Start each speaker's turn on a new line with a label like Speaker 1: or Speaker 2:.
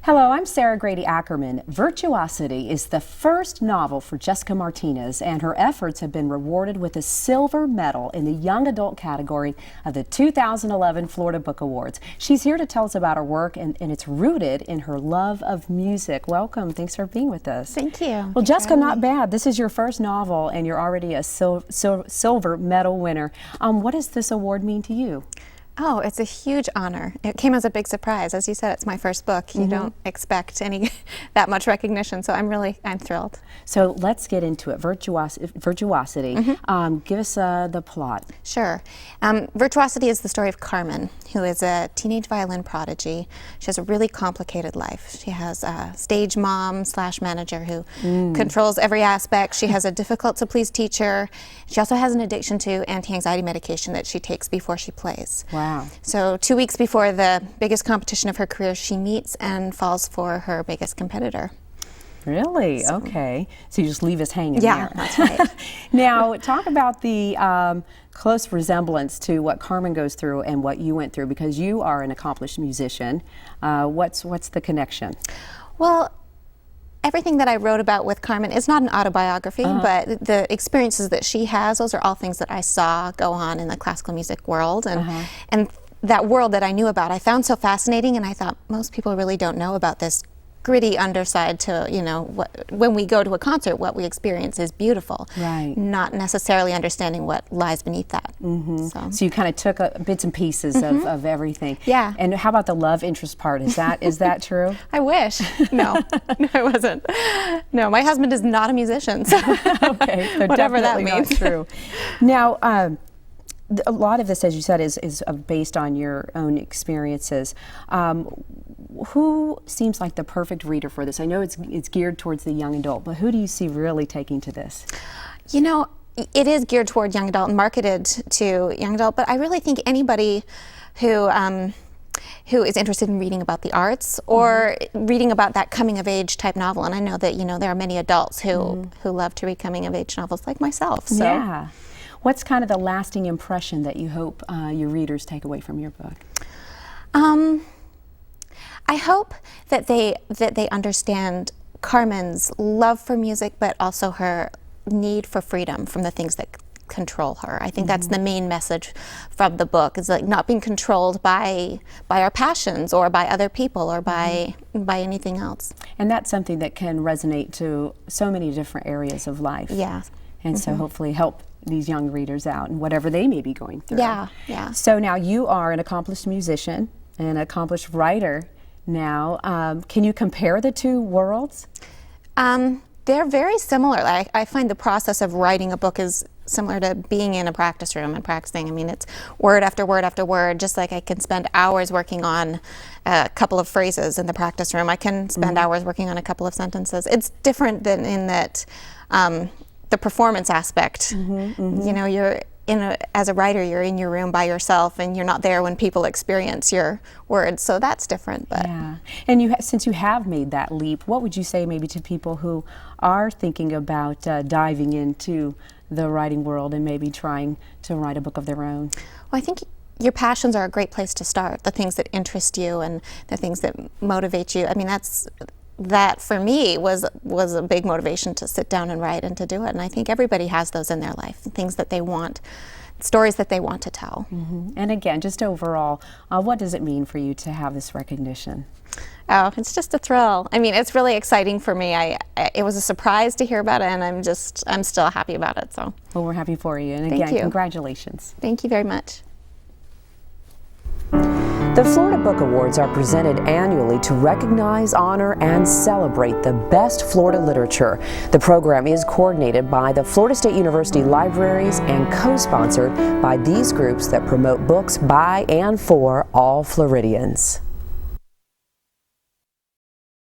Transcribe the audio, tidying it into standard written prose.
Speaker 1: Hello, I'm Sarah Grady Ackerman. Virtuosity is the first novel for Jessica Martinez, and her efforts have been rewarded with a silver medal in the young adult category of the 2011 Florida Book Awards. She's here to tell us about her work, and it's rooted in her love of music. Welcome. Thanks for being with us.
Speaker 2: Thank you.
Speaker 1: Well, Jessica, not bad. This is your first novel, and you're already a silver medal winner. What does this award mean to you?
Speaker 2: Oh, it's a huge honor. It came as a big surprise. As you said, it's my first book. You don't expect that much recognition, so I'm thrilled.
Speaker 1: So let's get into it. Virtuosity. Give us the plot.
Speaker 2: Sure. Virtuosity is the story of Carmen, who is a teenage violin prodigy. She has a really complicated life. She has a stage mom / manager who controls every aspect. She has a difficult to please teacher. She also has an addiction to anti-anxiety medication that she takes before she plays.
Speaker 1: Wow.
Speaker 2: So 2 weeks before the biggest competition of her career, she meets and falls for her biggest competitor.
Speaker 1: Really? Okay. So you just leave us hanging
Speaker 2: there.
Speaker 1: Yeah,
Speaker 2: that's right.
Speaker 1: Now, talk about the close resemblance to what Carmen goes through and what you went through, because you are an accomplished musician. What's the connection?
Speaker 2: Well, everything that I wrote about with Carmen is not an autobiography, but the experiences that she has, those are all things that I saw go on in the classical music world. And that world that I knew about, I found so fascinating, and I thought most people really don't know about this gritty underside to, when we go to a concert, what we experience is beautiful.
Speaker 1: Right.
Speaker 2: Not necessarily understanding what lies beneath that.
Speaker 1: So you kind of took bits and pieces of everything.
Speaker 2: Yeah.
Speaker 1: And how about the love interest part? Is that true?
Speaker 2: I wish. No, it wasn't. No, my husband is not a musician, so
Speaker 1: okay, so
Speaker 2: whatever that means.
Speaker 1: Not true. Now, a lot of this, as you said, is based on your own experiences. Who seems like the perfect reader for this? I know it's geared towards the young adult, but who do you see really taking to this?
Speaker 2: It is geared toward young adult and marketed to young adult, but I really think anybody who is interested in reading about the arts or reading about that coming of age type novel, and I know that there are many adults who love to read coming of age novels like myself. So.
Speaker 1: Yeah. What's kind of the lasting impression that you hope your readers take away from your book?
Speaker 2: I hope that they understand Carmen's love for music, but also her need for freedom from the things that control her. I think that's the main message from the book, is like not being controlled by our passions or by other people or by anything else.
Speaker 1: And that's something that can resonate to so many different areas of life.
Speaker 2: Yeah.
Speaker 1: And so hopefully help these young readers out and whatever they may be going through.
Speaker 2: Yeah, yeah.
Speaker 1: So now you are an accomplished musician and an accomplished writer now. Can you compare the two worlds?
Speaker 2: They're very similar. I find the process of writing a book is similar to being in a practice room and practicing. I mean, it's word after word after word. Just like I can spend hours working on a couple of phrases in the practice room, I can spend hours working on a couple of sentences. It's different than in that the performance aspect. You're as a writer, you're in your room by yourself, and you're not there when people experience your words. So that's different. But
Speaker 1: yeah. And since you have made that leap, what would you say maybe to people who are thinking about diving into the writing world and maybe trying to write a book of their own?
Speaker 2: Well, I think your passions are a great place to start. The things that interest you and the things that motivate you. I mean, that for me was a big motivation to sit down and write and to do it. And I think everybody has those in their life, things that they want, stories that they want to tell.
Speaker 1: And again, just overall, what does it mean for you to have this recognition?
Speaker 2: Oh, it's just a thrill. I mean, it's really exciting for me. It was a surprise to hear about it, and I'm still happy about it. So.
Speaker 1: Well, we're happy for you. And
Speaker 2: Thank
Speaker 1: again,
Speaker 2: you.
Speaker 1: Congratulations.
Speaker 2: Thank you very much.
Speaker 1: The Florida Book Awards are presented annually to recognize, honor, and celebrate the best Florida literature. The program is coordinated by the Florida State University Libraries and co-sponsored by these groups that promote books by and for all Floridians.